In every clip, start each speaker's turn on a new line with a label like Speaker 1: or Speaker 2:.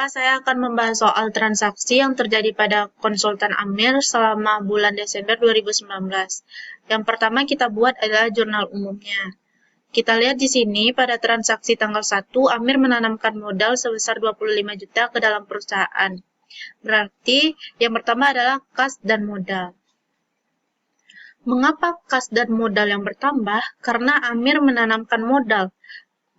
Speaker 1: Maka saya akan membahas soal transaksi yang terjadi pada konsultan Amir selama bulan Desember 2019. Yang pertama kita buat adalah jurnal umumnya. Kita lihat di sini pada transaksi tanggal 1, Amir menanamkan modal sebesar 25 juta ke dalam perusahaan. Berarti yang pertama adalah kas dan modal. Mengapa kas dan modal yang bertambah? Karena Amir menanamkan modal,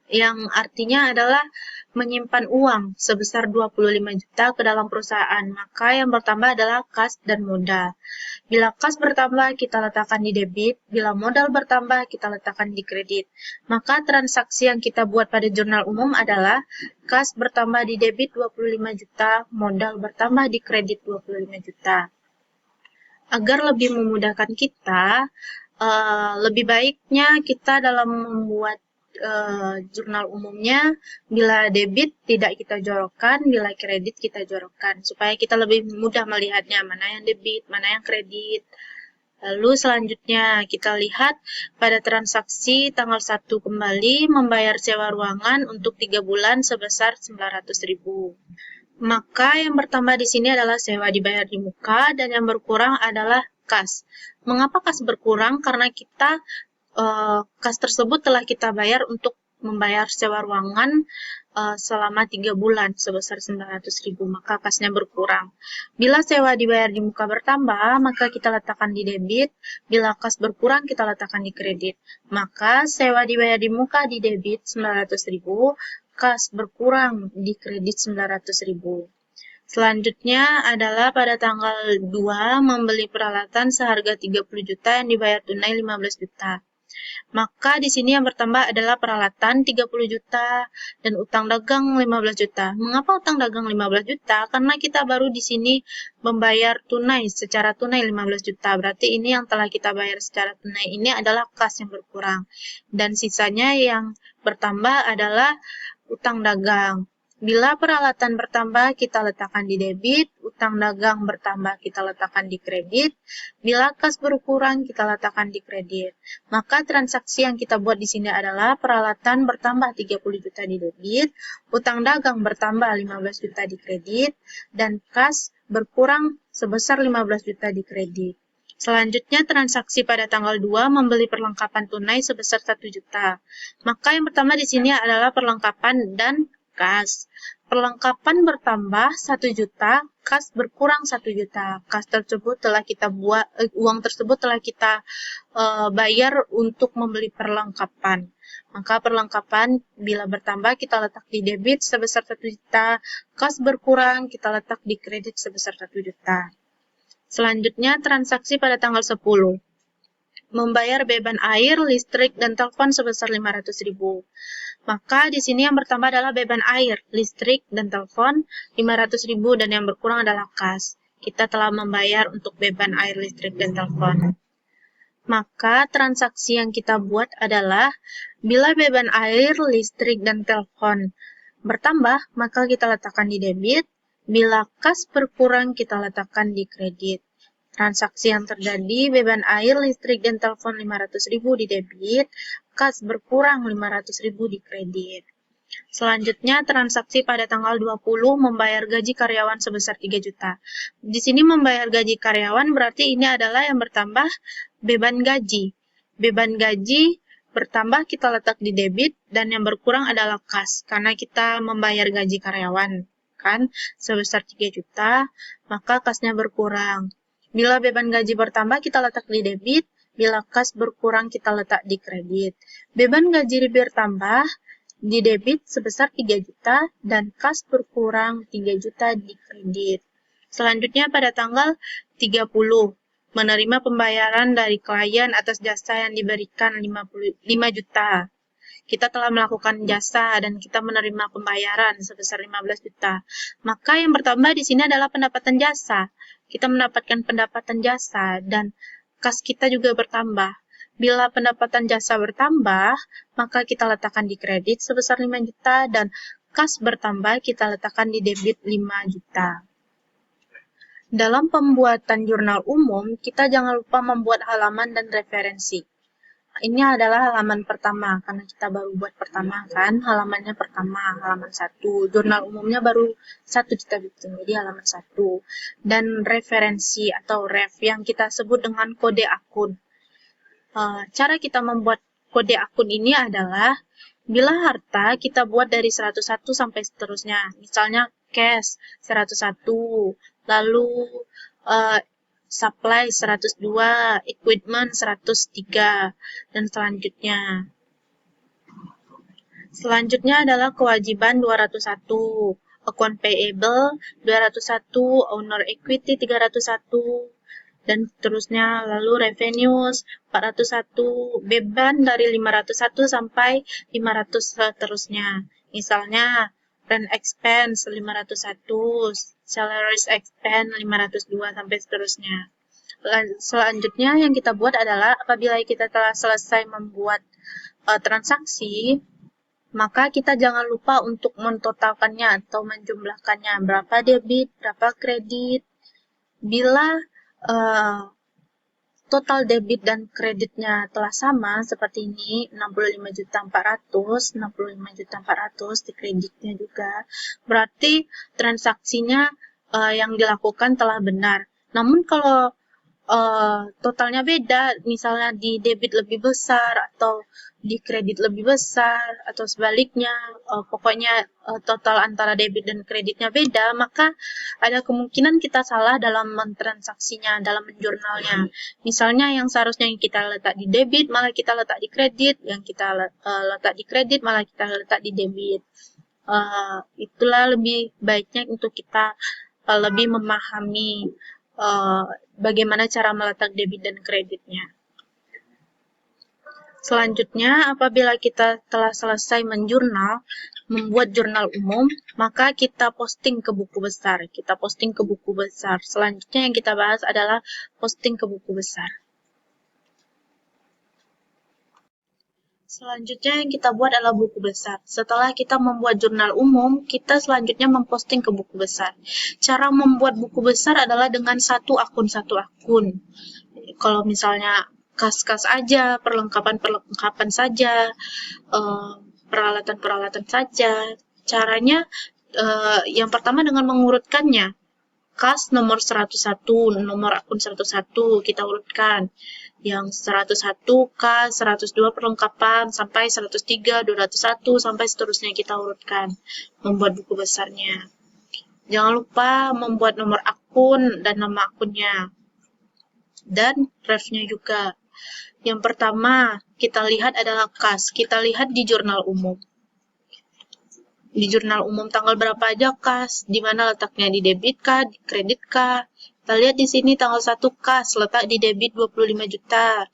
Speaker 1: yang artinya adalah menyimpan uang sebesar 25 juta ke dalam perusahaan. Maka yang bertambah adalah kas dan modal. Bila kas bertambah, kita letakkan di debit. Bila modal bertambah, kita letakkan di kredit. Maka transaksi yang kita buat pada jurnal umum adalah kas bertambah di debit 25 juta, modal bertambah di kredit 25 juta. Agar lebih memudahkan kita, lebih baiknya kita dalam membuat jurnal umumnya, bila debit tidak kita jorokkan, bila kredit kita jorokkan, supaya kita lebih mudah melihatnya, mana yang debit, mana yang kredit. Lalu selanjutnya kita lihat pada transaksi tanggal 1 kembali membayar sewa ruangan untuk 3 bulan sebesar 900.000. Maka yang pertama di sini adalah sewa dibayar di muka dan yang berkurang adalah kas. Mengapa kas berkurang? Karena kita kas tersebut telah kita bayar untuk membayar sewa ruangan selama 3 bulan sebesar 900.000, maka kasnya berkurang. Bila sewa dibayar di muka bertambah, maka kita letakkan di debit. Bila kas berkurang, kita letakkan di kredit. Maka sewa dibayar di muka di debit 900.000, kas berkurang di kredit 900.000. Selanjutnya adalah pada tanggal 2 membeli peralatan seharga 30 juta yang dibayar tunai 15 juta. Maka di sini yang bertambah adalah peralatan 30 juta dan utang dagang 15 juta. Mengapa utang dagang 15 juta? Karena kita baru di sini membayar tunai secara tunai 15 juta. Berarti ini yang telah kita bayar secara tunai ini adalah kas yang berkurang. Dan sisanya yang bertambah adalah utang dagang. Bila peralatan bertambah, kita letakkan di debit, utang dagang bertambah, kita letakkan di kredit. Bila kas berkurang, kita letakkan di kredit. Maka transaksi yang kita buat di sini adalah peralatan bertambah 30 juta di debit, utang dagang bertambah 15 juta di kredit, dan kas berkurang sebesar 15 juta di kredit. Selanjutnya transaksi pada tanggal 2 membeli perlengkapan tunai sebesar 1 juta. Maka yang pertama di sini adalah perlengkapan dan kas. Perlengkapan bertambah 1 juta, kas berkurang 1 juta. Kas tersebut telah kita buat, uang tersebut telah kita bayar untuk membeli perlengkapan. Maka perlengkapan bila bertambah kita letak di debit sebesar 1 juta, kas berkurang kita letak di kredit sebesar 1 juta. Selanjutnya transaksi pada tanggal 10. Membayar beban air, listrik, dan telepon sebesar 500.000. Maka di sini yang bertambah adalah beban air, listrik, dan telepon 500.000 dan yang berkurang adalah kas. Kita telah membayar untuk beban air, listrik, dan telepon. Maka transaksi yang kita buat adalah bila beban air, listrik, dan telepon bertambah, maka kita letakkan di debit. Bila kas berkurang, kita letakkan di kredit. Transaksi yang terjadi, beban air, listrik, dan telepon 500.000 di debit, kas berkurang 500.000 di kredit. Selanjutnya, transaksi pada tanggal 20 membayar gaji karyawan sebesar 3 juta. Di sini membayar gaji karyawan berarti ini adalah yang bertambah beban gaji. Beban gaji bertambah kita letak di debit dan yang berkurang adalah kas karena kita membayar gaji karyawan kan sebesar 3 juta, maka kasnya berkurang. Bila beban gaji bertambah, kita letak di debit. Bila kas berkurang, kita letak di kredit. Beban gaji bertambah di debit sebesar 3 juta dan kas berkurang 3 juta di kredit. Selanjutnya pada tanggal 30, menerima pembayaran dari klien atas jasa yang diberikan 5 juta. Kita telah melakukan jasa dan kita menerima pembayaran sebesar 15 juta. Maka yang bertambah di sini adalah pendapatan jasa. Kita mendapatkan pendapatan jasa dan kas kita juga bertambah. Bila pendapatan jasa bertambah, maka kita letakkan di kredit sebesar 5 juta dan kas bertambah kita letakkan di debit 5 juta. Dalam pembuatan jurnal umum, kita jangan lupa membuat halaman dan referensi. ini adalah halaman pertama, karena kita baru buat pertama kan, halamannya pertama, halaman 1. Jurnal umumnya baru 1 kita bikin, jadi halaman 1. Dan referensi atau ref yang kita sebut dengan kode akun. Cara kita membuat kode akun ini adalah, bila harta kita buat dari 101 sampai seterusnya. Misalnya cash 101, lalu supply 102, equipment 103, dan selanjutnya. Selanjutnya adalah kewajiban 201, account payable 201, owner equity 301, dan seterusnya. Lalu revenues 401, beban dari 501 sampai 500 seterusnya. Misalnya rent expense 501, salaries expense 502 sampai seterusnya. Selanjutnya yang kita buat adalah apabila kita telah selesai membuat transaksi, maka kita jangan lupa untuk mentotalkannya atau menjumlahkannya. Berapa debit, berapa kredit. Bila total debit dan kreditnya telah sama seperti ini, 65.400, 65.400 di kreditnya juga, berarti transaksinya yang dilakukan telah benar. Namun kalau totalnya beda, misalnya di debit lebih besar atau di kredit lebih besar atau sebaliknya, pokoknya total antara debit dan kreditnya beda, maka ada kemungkinan kita salah dalam mentransaksinya, dalam menjurnalnya. Misalnya yang seharusnya kita letak di debit malah kita letak di kredit, yang kita letak di kredit malah kita letak di debit. Itulah lebih baiknya untuk kita lebih memahami bagaimana cara meletak debit dan kreditnya. Selanjutnya, apabila kita telah selesai membuat jurnal umum, maka kita posting ke buku besar. Selanjutnya yang kita bahas adalah posting ke buku besar. Selanjutnya yang kita buat adalah buku besar. Setelah kita membuat jurnal umum, kita selanjutnya memposting ke buku besar. Cara membuat buku besar adalah dengan satu akun. Kalau misalnya kas-kas aja, perlengkapan saja, peralatan saja. Caranya yang pertama dengan mengurutkannya. Kas nomor 101, nomor akun 101 kita urutkan. Yang 101 kas, 102 perlengkapan, sampai 103, 201, sampai seterusnya kita urutkan. Membuat buku besarnya. Jangan lupa membuat nomor akun dan nama akunnya. Dan refnya juga. Yang pertama kita lihat adalah kas. Kita lihat di jurnal umum. Di jurnal umum tanggal berapa aja kas, di mana letaknya, di debit kah, di kredit kah. Kita lihat di sini tanggal 1 kas, letak di debit 25 juta.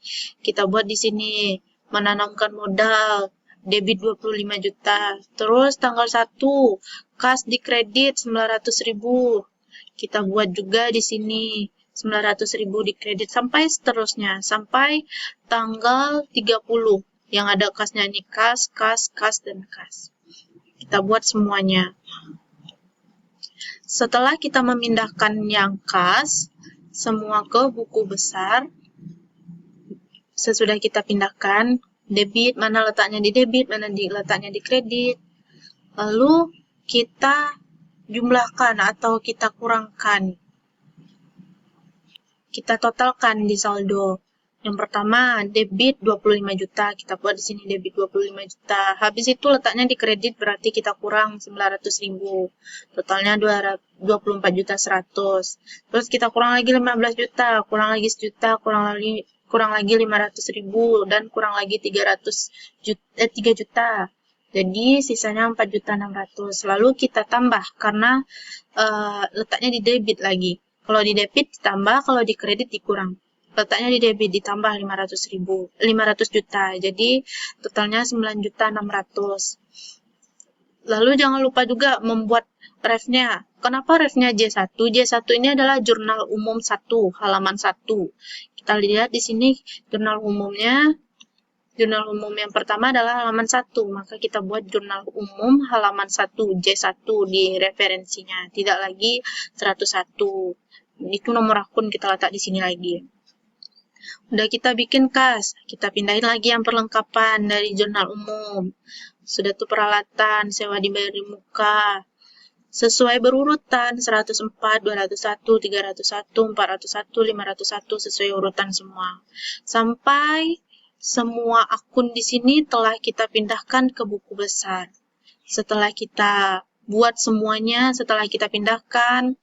Speaker 1: Kita buat di sini menanamkan modal, debit 25 juta. Terus tanggal 1 kas di kredit 900.000. Kita buat juga di sini 900.000 di kredit sampai seterusnya, sampai tanggal 30 yang ada kasnya ini, kas, dan kas. Kita buat semuanya. Setelah kita memindahkan yang kas semua ke buku besar, sesudah kita pindahkan debit, mana letaknya di debit, mana letaknya di kredit, lalu kita jumlahkan atau kita kurangkan. Kita totalkan di saldo. Yang pertama, debit 25 juta. Kita buat di sini debit 25 juta. Habis itu letaknya di kredit berarti kita kurang 900.000. Totalnya 24 juta 100. Terus kita kurang lagi 15 juta, kurang lagi 1 juta, kurang lagi 500.000 dan kurang lagi 3 juta. Jadi sisanya 4.600.000. Lalu kita tambah karena letaknya di debit lagi. Kalau di debit ditambah, kalau di kredit dikurang. Letaknya di debit ditambah 500 juta. Jadi totalnya 9.600.000. Lalu jangan lupa juga membuat refnya. Kenapa refnya J1? J1 ini adalah jurnal umum 1, halaman 1. Kita lihat di sini jurnal umumnya. Jurnal umum yang pertama adalah halaman 1. Maka kita buat jurnal umum halaman 1, J1 di referensinya. Tidak lagi 101. Itu nomor akun kita letak di sini lagi. Udah kita bikin kas, kita pindahin lagi yang perlengkapan dari jurnal umum. Sudah tuh peralatan, sewa dibayar di muka. Sesuai berurutan, 104, 201, 301, 401, 501, sesuai urutan semua. Sampai semua akun di sini telah kita pindahkan ke buku besar. Setelah kita buat semuanya, setelah kita pindahkan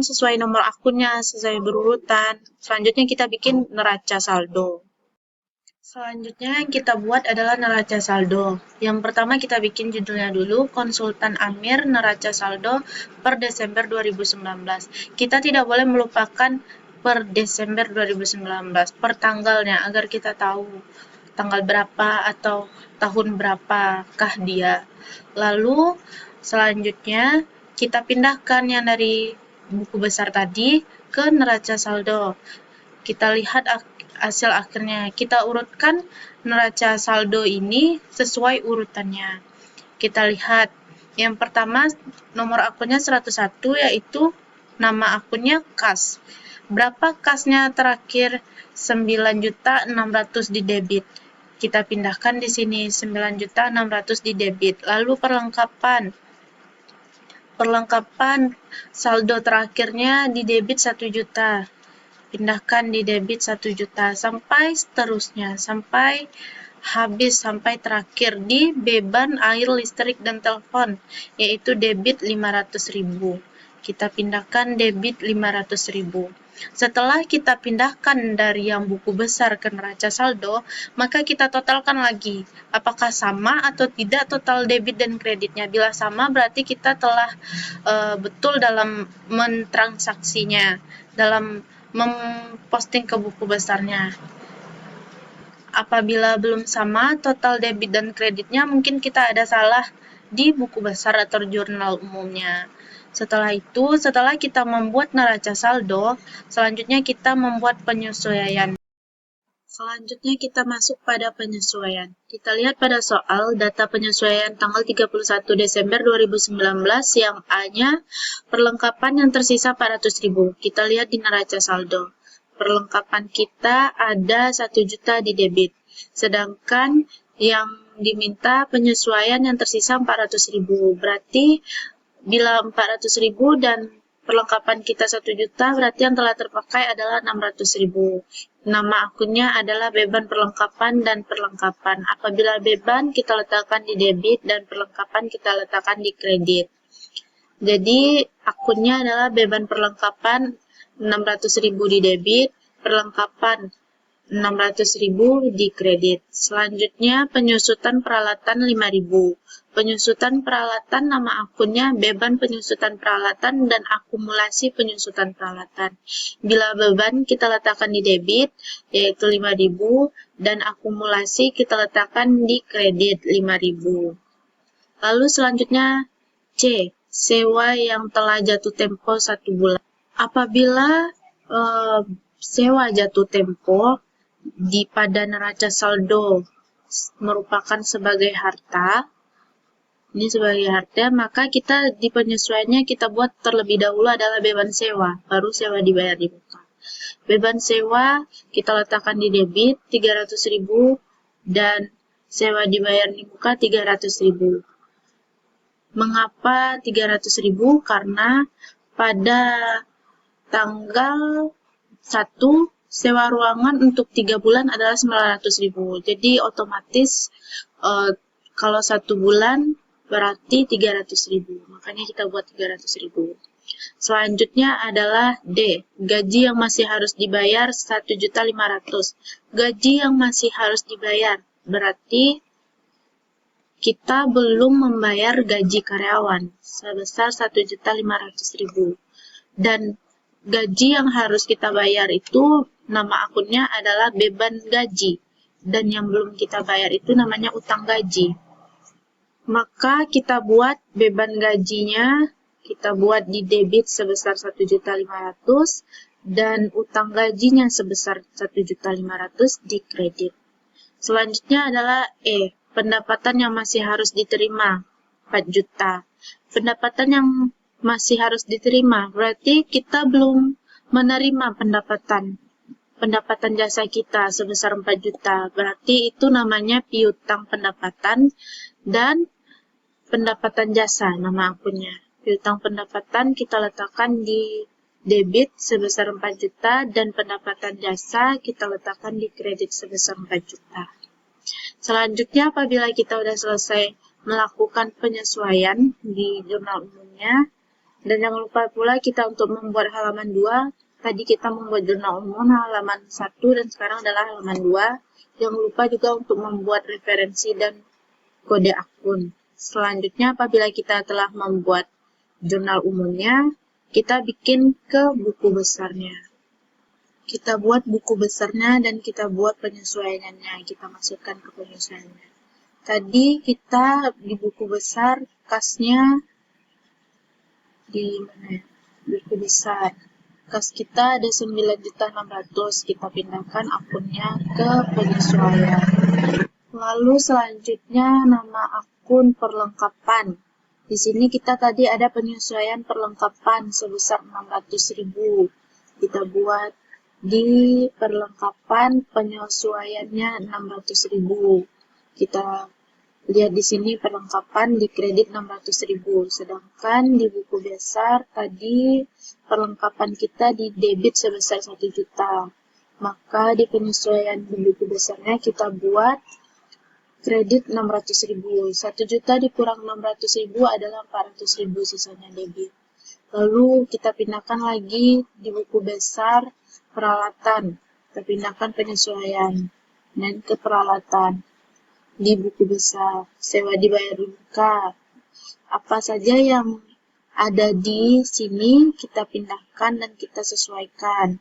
Speaker 1: sesuai nomor akunnya, sesuai berurutan. Selanjutnya kita bikin neraca saldo. Selanjutnya yang kita buat adalah neraca saldo. Yang pertama kita bikin judulnya dulu, Konsultan Amir Neraca Saldo per Desember 2019. Kita tidak boleh melupakan per Desember 2019, per tanggalnya, agar kita tahu tanggal berapa atau tahun berapakah dia. Lalu selanjutnya kita pindahkan yang dari buku besar tadi ke neraca saldo. Kita lihat hasil akhirnya. Kita urutkan neraca saldo ini sesuai urutannya. Kita lihat yang pertama nomor akunnya 101, yaitu nama akunnya kas. Berapa kasnya terakhir? 9.600 di debit. Kita pindahkan di sini 9.600 di debit. Lalu perlengkapan saldo terakhirnya di debit 1 juta. Pindahkan di debit 1 juta sampai seterusnya, sampai habis, sampai terakhir di beban air, listrik, dan telepon, yaitu debit 500.000. Kita pindahkan debit 500.000. Setelah kita pindahkan dari yang buku besar ke neraca saldo, maka kita totalkan lagi. Apakah sama atau tidak total debit dan kreditnya? Bila sama, berarti kita telah betul dalam mentransaksinya, dalam memposting ke buku besarnya. Apabila belum sama total debit dan kreditnya, mungkin kita ada salah di buku besar atau jurnal umumnya. Setelah itu, setelah kita membuat neraca saldo, selanjutnya kita membuat penyesuaian. Selanjutnya kita masuk pada penyesuaian. Kita lihat pada soal data penyesuaian tanggal 31 Desember 2019 yang A-nya perlengkapan yang tersisa 400.000. Kita lihat di neraca saldo. Perlengkapan kita ada 1 juta di debit. Sedangkan yang diminta penyesuaian yang tersisa 400.000. Berarti bila 400.000 dan perlengkapan kita 1 juta, berarti yang telah terpakai adalah 600.000. Nama akunnya adalah beban perlengkapan dan perlengkapan. Apabila beban kita letakkan di debit dan perlengkapan kita letakkan di kredit. Jadi akunnya adalah beban perlengkapan 600.000 di debit, perlengkapan 600.000 di kredit. Selanjutnya penyusutan peralatan 5.000. Penyusutan peralatan nama akunnya beban penyusutan peralatan dan akumulasi penyusutan peralatan. Bila beban kita letakkan di debit yaitu 5.000 dan akumulasi kita letakkan di kredit 5.000. Lalu selanjutnya C, sewa yang telah jatuh tempo 1 bulan. Apabila sewa jatuh tempo pada neraca saldo merupakan sebagai harta, maka kita di penyesuaiannya kita buat terlebih dahulu adalah beban sewa, baru sewa dibayar di muka. Beban sewa kita letakkan di debit 300.000 dan sewa dibayar di muka 300.000. Mengapa 300.000? Karena pada tanggal 1 sewa ruangan untuk 3 bulan adalah 900.000. Jadi otomatis kalau 1 bulan berarti 300.000. Makanya kita buat 300.000. Selanjutnya adalah D, gaji yang masih harus dibayar 1.500.000. Gaji yang masih harus dibayar berarti kita belum membayar gaji karyawan sebesar 1.500.000. Dan gaji yang harus kita bayar itu nama akunnya adalah beban gaji. Dan yang belum kita bayar itu namanya utang gaji. Maka kita buat beban gajinya, kita buat di debit sebesar 1.500.000 dan utang gajinya sebesar 1.500.000 di kredit. Selanjutnya adalah E, pendapatan yang masih harus diterima 4 juta. Pendapatan yang masih harus diterima berarti kita belum menerima pendapatan pendapatan jasa kita sebesar 4 juta. Berarti itu namanya piutang pendapatan dan pendapatan jasa nama akunnya. Piutang pendapatan kita letakkan di debit sebesar 4 juta dan pendapatan jasa kita letakkan di kredit sebesar 4 juta. Selanjutnya apabila kita sudah selesai melakukan penyesuaian di jurnal umumnya, dan jangan lupa pula kita untuk membuat halaman 2, tadi kita membuat jurnal umum halaman 1 dan sekarang adalah halaman 2. Jangan lupa juga untuk membuat referensi dan kode akun. Selanjutnya apabila kita telah membuat jurnal umumnya, kita bikin ke buku besarnya. Kita buat buku besarnya dan kita buat penyesuaiannya. Kita masukkan ke penyesuaiannya. Tadi kita di buku besar kasnya di mana ya? Buku besar. Kas kita ada 9.600.000. Kita pindahkan akunnya ke penyesuaian. Lalu selanjutnya nama akun perlengkapan. Di sini kita tadi ada penyesuaian perlengkapan sebesar 600.000. Kita buat di perlengkapan penyesuaiannya 600.000. Kita lihat di sini perlengkapan di kredit 600.000. Sedangkan di buku besar tadi perlengkapan kita di debit sebesar 1 juta. Maka di penyesuaian di buku besarnya kita buat kredit 600.000. 1 juta dikurang 600.000 adalah 400.000 sisanya debit. Lalu kita pindahkan lagi di buku besar peralatan. Kita pindahkan penyesuaian dan ke peralatan. Di buku besar sewa dibayar di muka. Apa saja yang ada di sini kita pindahkan dan kita sesuaikan.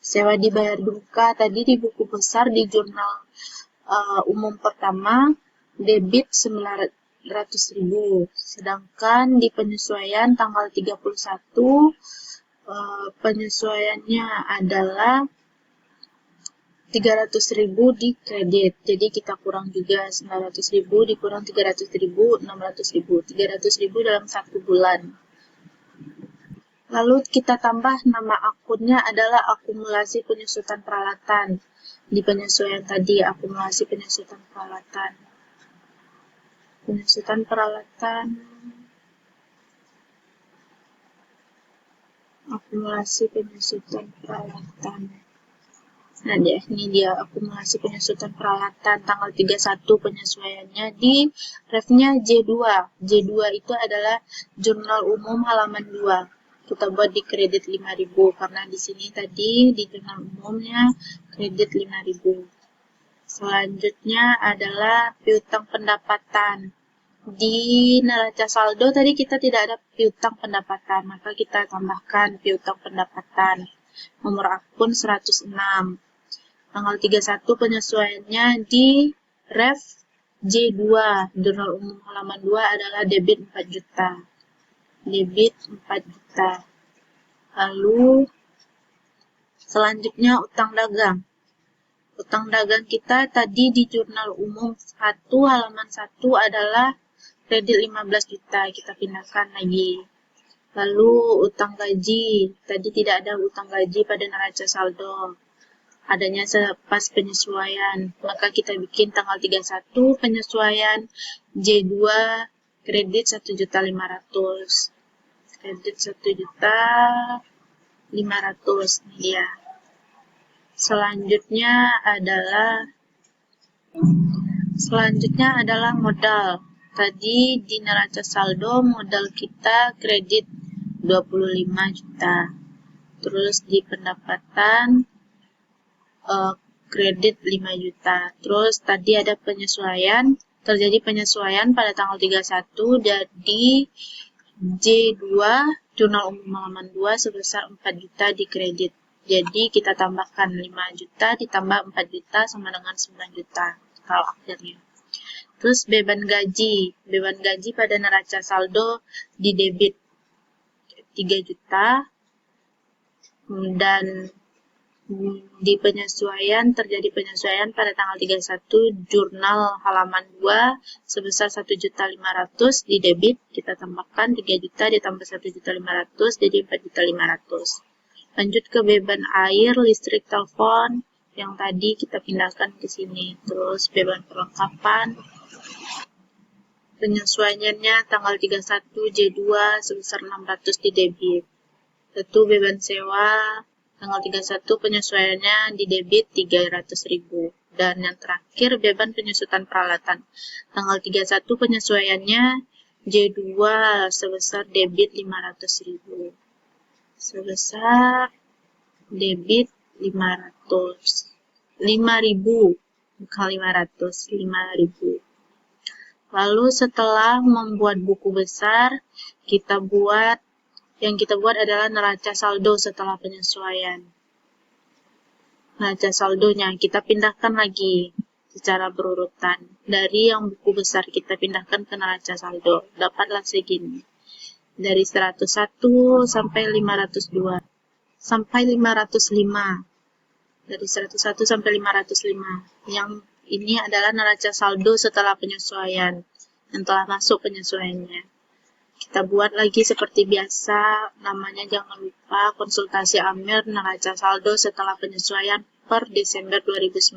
Speaker 1: Sewa dibayar di muka tadi di buku besar di jurnal umum pertama debit 900.000, sedangkan di penyesuaian tanggal 31 penyesuaiannya adalah 300.000 di kredit. Jadi kita kurang juga 900.000 dikurang 300.000, 600.000. 300.000 dalam 1 bulan. Lalu kita tambah nama akunnya adalah akumulasi penyusutan peralatan. Di penyesuaian tadi, akumulasi penyusutan peralatan. Penyusutan peralatan. Akumulasi penyusutan peralatan. Nah, ini dia akumulasi penyusutan peralatan tanggal 31 penyesuaiannya di refnya J2. J2 itu adalah jurnal umum halaman 2. Kita buat di kredit 5.000 karena di sini tadi di jurnal umumnya kredit 5.000. Selanjutnya adalah piutang pendapatan. Di neraca saldo tadi kita tidak ada piutang pendapatan, maka kita tambahkan piutang pendapatan. Nomor akun 106. Tanggal 31 penyesuaiannya di ref J2, jurnal umum halaman 2 adalah debit 4 juta. Debit 4 juta. Lalu selanjutnya utang dagang. Utang dagang kita tadi di jurnal umum 1 halaman 1 adalah kredit 15 juta. Kita pindahkan lagi. Lalu utang gaji. Tadi tidak ada utang gaji pada neraca saldo. Adanya pas penyesuaian. Maka kita bikin tanggal 31 penyesuaian J2 kredit 1.500.000. Kredit 1.500.000. Ini dia. Selanjutnya adalah modal. Tadi di neraca saldo modal kita kredit 25 juta. Terus di pendapatan kredit 5 juta. Terus tadi ada penyesuaian, terjadi penyesuaian pada tanggal 31 di J2 jurnal umum halaman 2 sebesar 4 juta di kredit. Jadi kita tambahkan 5 juta ditambah 4 juta sama dengan 9 juta total akhirnya. Terus beban gaji. Beban gaji pada neraca saldo di debit 3 juta dan di penyesuaian terjadi penyesuaian pada tanggal 31 jurnal halaman 2 sebesar 1.500.000 di debit kita tambahkan 3 juta ditambah 1.500.000 jadi 4.500.000. Lanjut ke beban air, listrik, telepon, yang tadi kita pindahkan ke sini. Terus beban perlengkapan, penyesuaiannya tanggal 31 J2 sebesar 600 di debit. Satu beban sewa, tanggal 31 penyesuaiannya di debit 300.000. Dan yang terakhir beban penyusutan peralatan. Tanggal 31 penyesuaiannya J2 sebesar debit 500.000. Sebesar debit 500. 5.000, bukan 500, 5.000. Lalu setelah membuat buku besar, yang kita buat adalah neraca saldo setelah penyesuaian. Neraca saldonya kita pindahkan lagi secara berurutan. Dari yang buku besar kita pindahkan ke neraca saldo. Dapatlah segini. Dari 101 sampai 502. Sampai 505. Dari 101 sampai 505. Yang ini adalah neraca saldo setelah penyesuaian. Yang telah masuk penyesuaiannya. Kita buat lagi seperti biasa, namanya jangan lupa konsultasi Amir neraca saldo setelah penyesuaian per Desember 2019.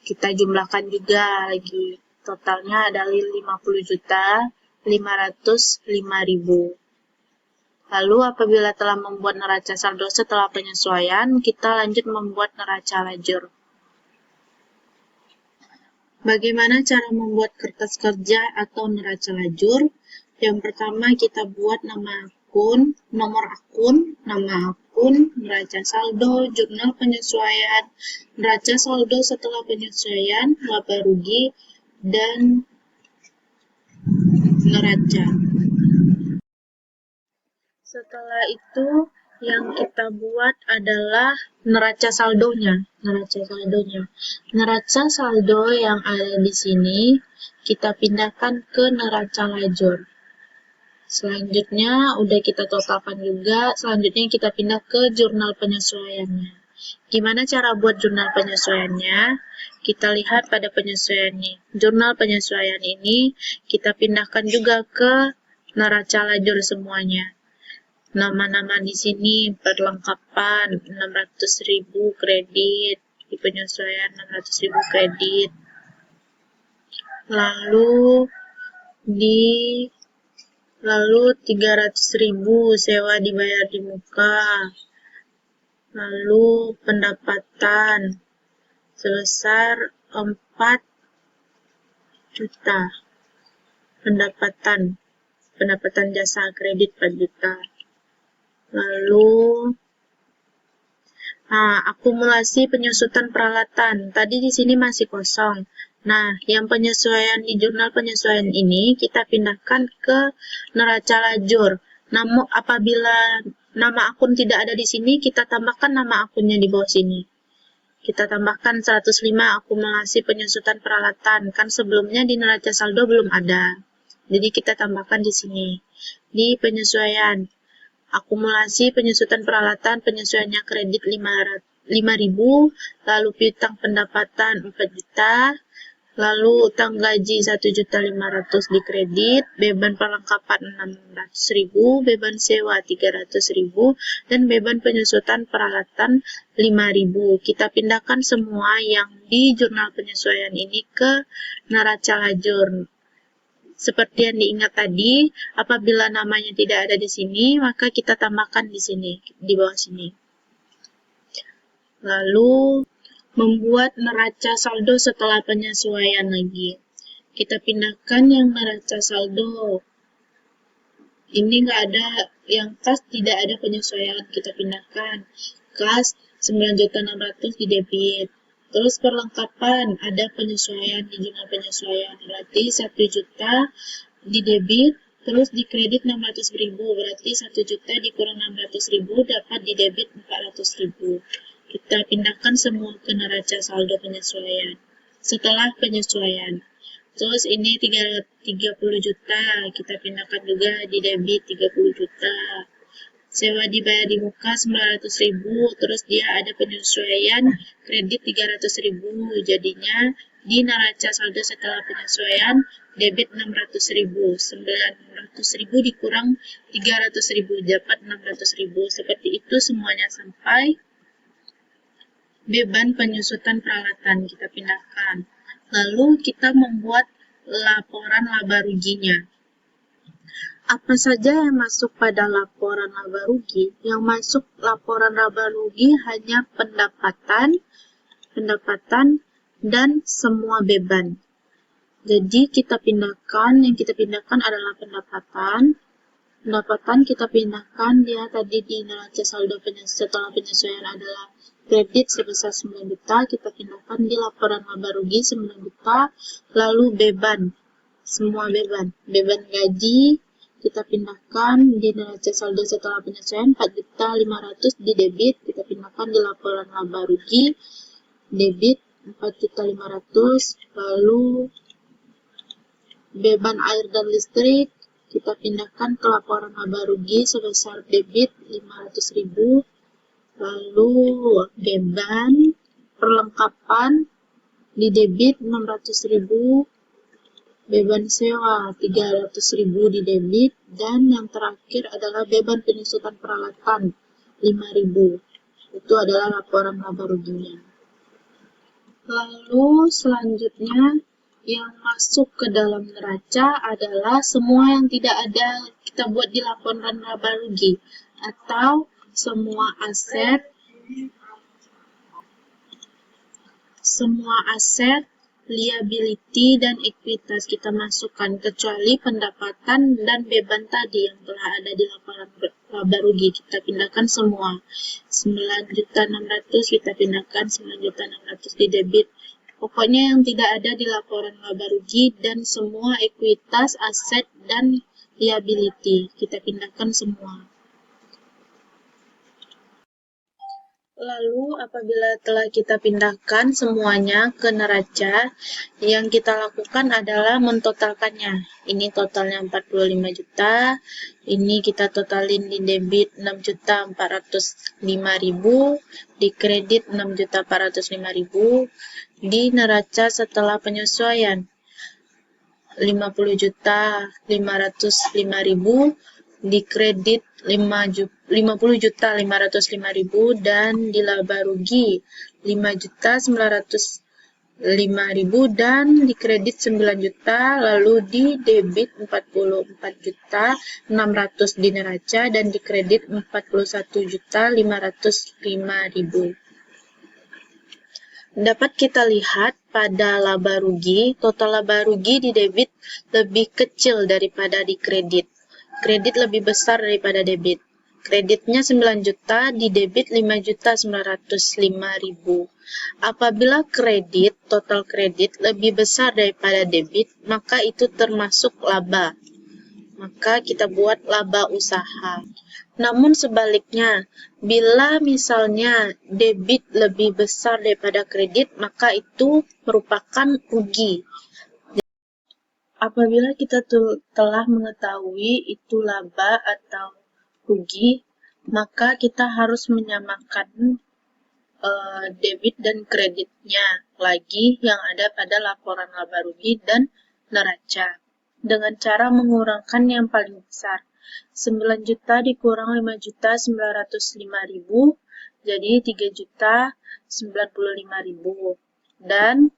Speaker 1: Kita jumlahkan juga lagi, totalnya adalah 50.505.000. Lalu apabila telah membuat neraca saldo setelah penyesuaian, kita lanjut membuat neraca lajur. Bagaimana cara membuat kertas kerja atau neraca lajur? Yang pertama kita buat nama akun, nomor akun, nama akun, neraca saldo, jurnal penyesuaian, neraca saldo setelah penyesuaian, laba rugi, dan neraca. Setelah itu yang kita buat adalah neraca saldonya. Neraca saldo yang ada di sini kita pindahkan ke neraca lajur. Selanjutnya udah kita totalkan juga, selanjutnya kita pindah ke jurnal penyesuaiannya. Gimana cara buat jurnal penyesuaiannya? Kita lihat pada penyesuaian ini. Jurnal penyesuaian ini kita pindahkan juga ke neraca lajur semuanya. Nama-nama di sini perlengkapan 600.000 kredit, di penyesuaian 600.000 kredit. Lalu 300.000 sewa dibayar di muka. Lalu pendapatan sebesar 4 juta. Pendapatan jasa kredit 4 juta. Lalu akumulasi penyusutan peralatan. Tadi di sini masih kosong. Nah, yang penyesuaian di jurnal penyesuaian ini kita pindahkan ke neraca lajur. Namun apabila nama akun tidak ada di sini, kita tambahkan nama akunnya di bawah sini. Kita tambahkan 105 akumulasi penyusutan peralatan. Kan sebelumnya di neraca saldo belum ada. Jadi kita tambahkan di sini. Di penyesuaian. Akumulasi penyusutan peralatan, penyesuaiannya kredit 5.000, lalu piutang pendapatan 4 juta, lalu utang gaji 1.500.000 di kredit, beban perlengkapan 600.000, beban sewa 300.000, dan beban penyusutan peralatan 5.000. Kita pindahkan semua yang di jurnal penyesuaian ini ke neraca lajur. Seperti yang diingat tadi, apabila namanya tidak ada di sini, maka kita tambahkan di sini, di bawah sini. Lalu, membuat neraca saldo setelah penyesuaian lagi. Kita pindahkan yang neraca saldo. Ini nggak ada, yang kas tidak ada penyesuaian, kita pindahkan. Kas 9.600.000 di debit. Terus perlengkapan, ada penyesuaian di jurnal penyesuaian, berarti 1 juta di debit, terus di kredit 600.000, berarti 1 juta dikurang 600.000 dapat di debit 400.000. Kita pindahkan semua ke neraca saldo penyesuaian. Setelah penyesuaian, terus ini 30 juta, kita pindahkan juga di debit 30 juta. Sewa dibayar di muka 900.000, terus dia ada penyesuaian kredit 300.000, jadinya Di neraca saldo setelah penyesuaian, debit 600.000, 900.000 dikurang 300.000, dapat 600.000. Seperti itu semuanya sampai beban penyusutan peralatan kita pindahkan. Lalu kita membuat laporan laba ruginya. Apa saja yang masuk pada laporan laba rugi? Yang masuk laporan laba rugi hanya pendapatan, dan semua beban. Jadi kita pindahkan, yang kita pindahkan adalah pendapatan. Pendapatan kita pindahkan, dia tadi di neraca saldo setelah penyesuaian adalah kredit sebesar 9 juta, kita pindahkan di laporan laba rugi 9 juta, lalu beban, semua beban. Beban gaji kita pindahkan di neraca saldo setelah penyesuaian 4.500.000 di debit, kita pindahkan di laporan laba rugi, debit 4.500.000, lalu beban air dan listrik kita pindahkan ke laporan laba rugi sebesar debit 500.000, lalu beban perlengkapan di debit 600.000, beban sewa 300.000 di debit, dan yang terakhir adalah beban penyusutan peralatan 5.000. Itu adalah laporan laba ruginya. Lalu selanjutnya yang masuk ke dalam neraca adalah semua yang tidak ada kita buat di laporan laba rugi, atau semua aset, liability, dan ekuitas kita masukkan, kecuali pendapatan dan beban tadi yang telah ada di laporan laba rugi. Kita pindahkan semua. 9.600.000 kita pindahkan 9.600.000 di debit. Pokoknya yang tidak ada di laporan laba rugi dan semua ekuitas, aset, dan liability. Kita pindahkan semua. Lalu apabila telah kita pindahkan semuanya ke neraca, yang kita lakukan adalah mentotalkannya. Ini totalnya 45 juta, ini kita totalin di debit 6.405.000, di kredit 6.405.000, di neraca setelah penyesuaian 50.505.000, di kredit 50.505.000, dan di laba rugi 5.905.000, dan di kredit 9 juta, lalu di debit 44.600.000 di neraca, dan di kredit 41.505.000. Dapat kita lihat pada laba rugi, total laba rugi di debit lebih kecil daripada di kredit. Kredit lebih besar daripada debit. Kreditnya 9 juta, di debit 5.905.000. Apabila total kredit lebih besar daripada debit, maka itu termasuk laba. Maka kita buat laba usaha. Namun sebaliknya, bila misalnya debit lebih besar daripada kredit, maka itu merupakan rugi. Apabila kita telah mengetahui itu laba atau rugi, maka kita harus menyamakan debit dan kreditnya lagi yang ada pada laporan laba rugi dan neraca, dengan cara mengurangkan yang paling besar. 9 juta dikurang 5.905.000, jadi 3.095.000. Dan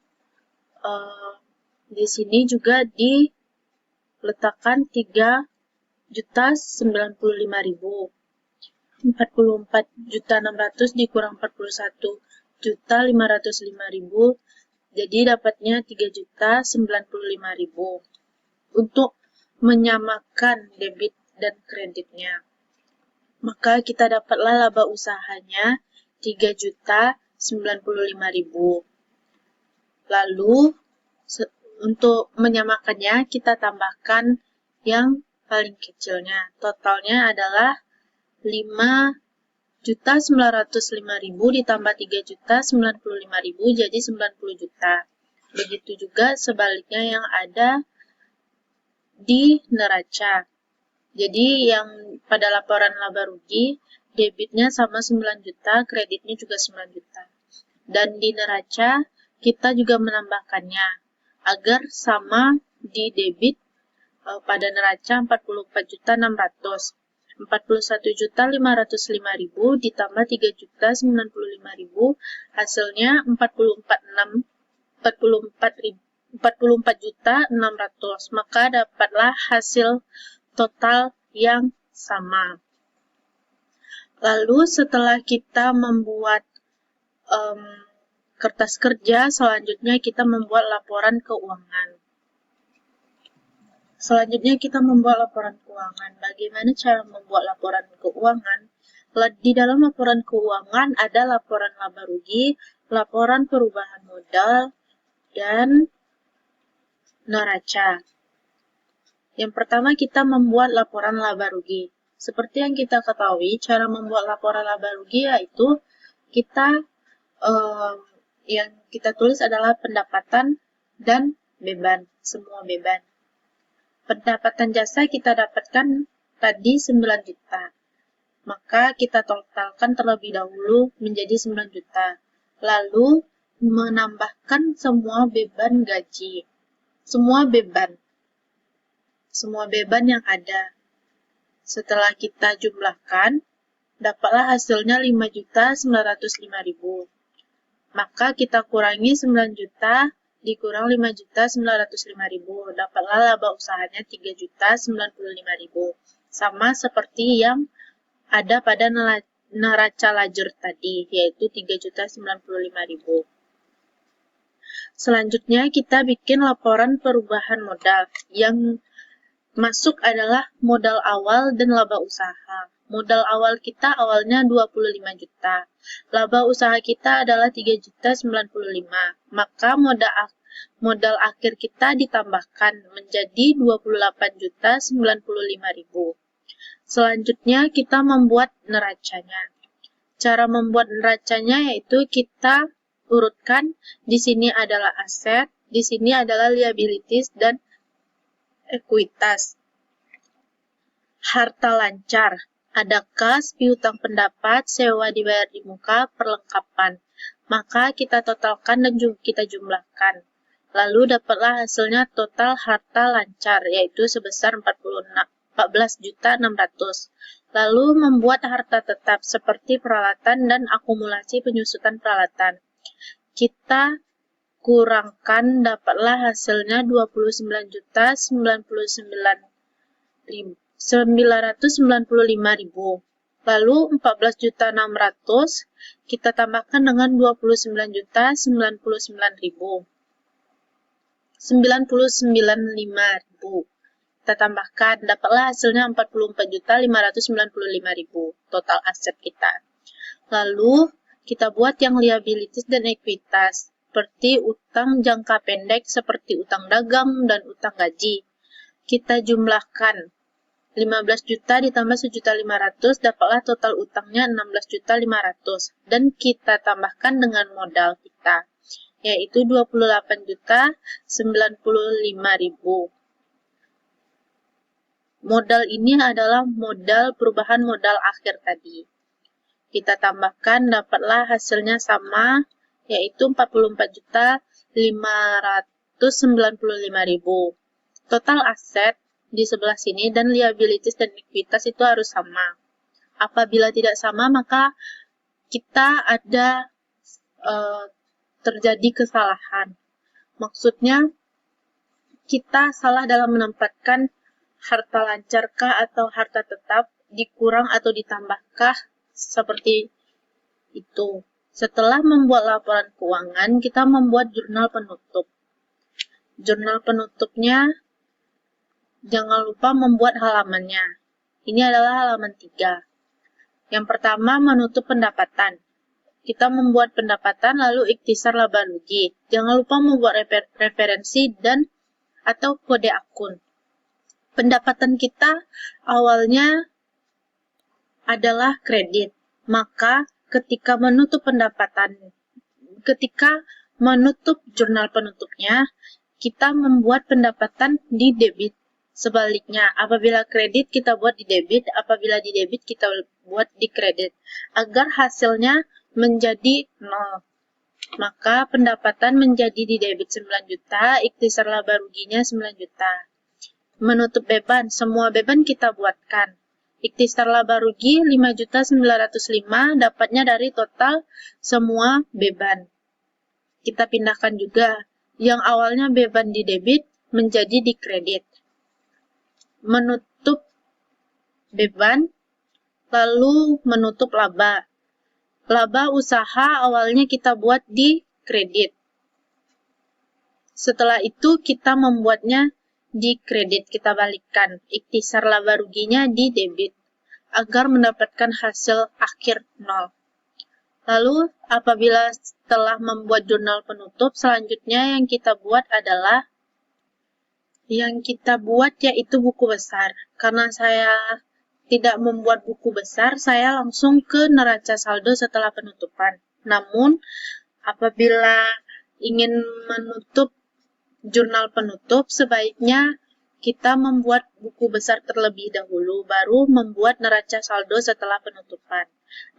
Speaker 1: di sini juga diletakkan 3.095.000. 44.600 dikurang 41.505.000, jadi dapatnya 3.095.000. Untuk menyamakan debit dan kreditnya, maka kita dapatlah laba usahanya 3.095.000. Lalu untuk menyamakannya kita tambahkan yang paling kecilnya. Totalnya adalah 5.905.000 ditambah 3.095.000 jadi 90 juta. Begitu juga sebaliknya yang ada di neraca. Jadi yang pada laporan laba rugi, debitnya sama 9 juta, kreditnya juga 9 juta. Dan di neraca, kita juga menambahkannya agar sama di debit pada neraca 44.600. 41.505.000 ditambah 3.095.000 hasilnya 44.600, maka dapatlah hasil total yang sama. Lalu setelah kita membuat kertas kerja, selanjutnya kita membuat laporan keuangan. Bagaimana cara membuat laporan keuangan? Di dalam laporan keuangan ada laporan laba rugi, laporan perubahan modal, dan neraca. Yang pertama kita membuat laporan laba rugi. Seperti yang kita ketahui, cara membuat laporan laba rugi yaitu kita yang kita tulis adalah pendapatan dan beban, semua beban. Pendapatan jasa kita dapatkan tadi 9 juta. Maka kita totalkan terlebih dahulu menjadi 9 juta. Lalu menambahkan semua beban gaji. Semua beban yang ada. Setelah kita jumlahkan, dapatlah hasilnya 5.905.000. Maka kita kurangi 9 juta dikurang 5.905.000, dapatlah laba usahanya 3.095.000. Sama seperti yang ada pada neraca lajur tadi, yaitu 3.095.000. Selanjutnya kita bikin laporan perubahan modal. Yang masuk adalah modal awal dan laba usaha. Modal awal kita awalnya 25 juta. Laba usaha kita adalah 3.095. Maka modal akhir kita ditambahkan menjadi 28.095.000. Selanjutnya kita membuat neracanya. Cara membuat neracanya yaitu kita urutkan, di sini adalah aset, di sini adalah liabilities dan ekuitas. Harta lancar, ada kas, piutang pendapat, sewa dibayar di muka, perlengkapan. Maka kita totalkan dan kita jumlahkan. Lalu dapatlah hasilnya total harta lancar, yaitu sebesar 14.600. Lalu membuat harta tetap seperti peralatan dan akumulasi penyusutan peralatan. Kita kurangkan, dapatlah hasilnya 29.995.000. Lalu 14.600 kita tambahkan dengan 29.099.000. 99.500 kita tambahkan, dapatlah hasilnya 44.595.000 total aset kita. Lalu kita buat yang liabilities dan ekuitas, seperti utang jangka pendek seperti utang dagang dan utang gaji. Kita jumlahkan 15 juta ditambah 1.500.000, dapatlah total utangnya 16.500.000 dan kita tambahkan dengan modal kita, yaitu 28.095.000. Modal ini adalah modal perubahan modal akhir tadi. Kita tambahkan, dapatlah hasilnya sama, yaitu 44.595.000. Total aset di sebelah sini dan liabilities dan ekuitas itu harus sama. Apabila tidak sama, maka kita ada terjadi kesalahan. Maksudnya, kita salah dalam menempatkan harta lancarkah atau harta tetap, dikurang atau ditambahkah, seperti itu. Setelah membuat laporan keuangan, kita membuat jurnal penutup. Jurnal penutupnya, jangan lupa membuat halamannya. Ini adalah halaman 3. Yang pertama, menutup pendapatan. Kita membuat pendapatan lalu ikhtisar laba rugi. Jangan lupa membuat referensi dan atau kode akun. Pendapatan kita awalnya adalah kredit. Maka ketika menutup jurnal penutupnya, kita membuat pendapatan di debit. Sebaliknya, apabila kredit kita buat di debit, apabila di debit kita buat di kredit, agar hasilnya menjadi 0. Maka pendapatan menjadi di debit 9 juta, ikhtisar laba ruginya 9 juta. Menutup beban, semua beban kita buatkan. Ikhtisar laba rugi 5.905 dapatnya dari total semua beban. Kita pindahkan juga yang awalnya beban di debit menjadi di kredit. Menutup beban, lalu menutup laba. Laba usaha awalnya kita buat di kredit. Setelah itu kita membuatnya di kredit, kita balikkan. Ikhtisar laba ruginya di debit agar mendapatkan hasil akhir 0. Lalu apabila setelah membuat jurnal penutup, selanjutnya yang kita buat adalah yaitu buku besar. Karena saya tidak membuat buku besar, saya langsung ke neraca saldo setelah penutupan. Namun, apabila ingin menutup jurnal penutup, sebaiknya kita membuat buku besar terlebih dahulu, baru membuat neraca saldo setelah penutupan.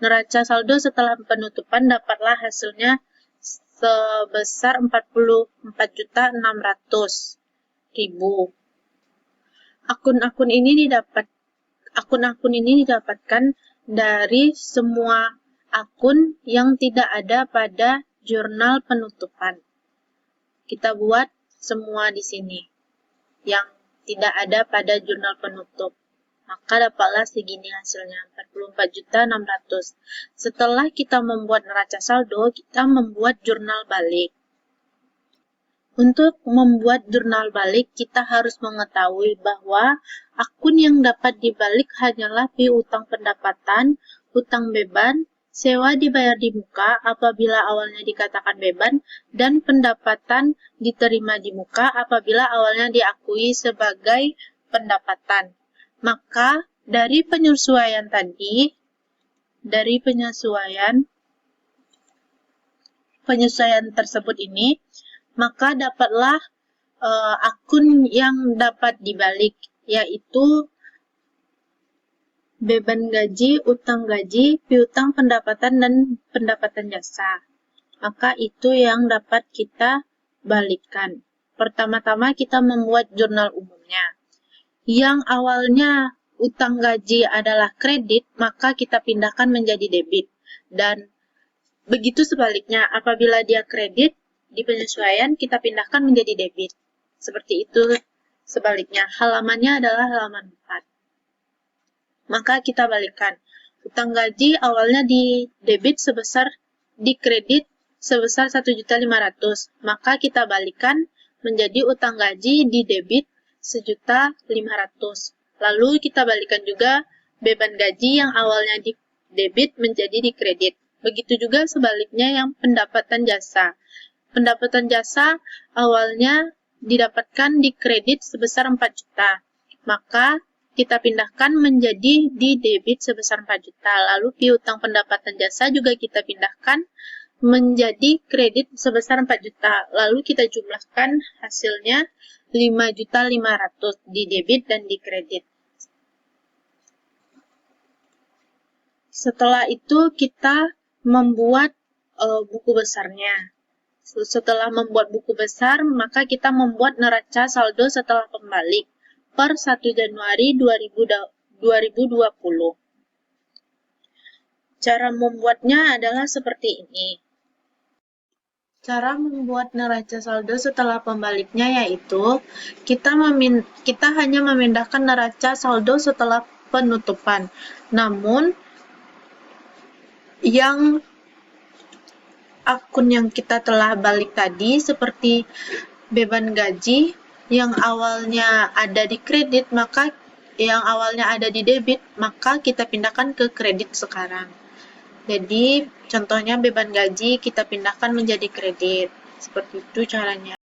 Speaker 1: Neraca saldo setelah penutupan dapatlah hasilnya sebesar 44.600.000. Akun-akun ini didapatkan dari semua akun yang tidak ada pada jurnal penutupan. Kita buat semua di sini yang tidak ada pada jurnal penutup. Maka dapatlah segini hasilnya, 44.600. Setelah kita membuat neraca saldo, kita membuat jurnal balik. Untuk membuat jurnal balik, kita harus mengetahui bahwa akun yang dapat dibalik hanyalah piutang pendapatan, utang beban, sewa dibayar di muka apabila awalnya dikatakan beban, dan pendapatan diterima di muka apabila awalnya diakui sebagai pendapatan. Maka dari penyesuaian tersebut ini, maka dapatlah akun yang dapat dibalik, yaitu beban gaji, utang gaji, piutang pendapatan, dan pendapatan jasa. Maka itu yang dapat kita balikkan. Pertama-tama kita membuat jurnal umumnya. Yang awalnya utang gaji adalah kredit, maka kita pindahkan menjadi debit. Dan begitu sebaliknya, apabila dia kredit, di penyesuaian kita pindahkan menjadi debit. Seperti itu sebaliknya. Halamannya adalah halaman 4. Maka kita balikkan. Utang gaji awalnya di debit di kredit sebesar 1.500.000. Maka kita balikkan menjadi utang gaji di debit 1.500.000. Lalu kita balikkan juga beban gaji yang awalnya di debit menjadi di kredit. Begitu juga sebaliknya yang pendapatan jasa. Pendapatan jasa awalnya didapatkan di kredit sebesar 4 juta. Maka kita pindahkan menjadi di debit sebesar 4 juta. Lalu piutang pendapatan jasa juga kita pindahkan menjadi kredit sebesar 4 juta. Lalu kita jumlahkan hasilnya 5.500.000 di debit dan di kredit. Setelah itu kita membuat buku besarnya. Setelah membuat buku besar, maka kita membuat neraca saldo setelah pembalik per 1 Januari 2020. Cara membuatnya adalah seperti ini. Cara membuat neraca saldo setelah pembaliknya yaitu kita hanya memindahkan neraca saldo setelah penutupan. Namun yang akun yang kita telah balik tadi seperti beban gaji yang awalnya ada di kredit, maka yang awalnya ada di debit, maka kita pindahkan ke kredit sekarang. Jadi contohnya beban gaji kita pindahkan menjadi kredit. Seperti itu caranya.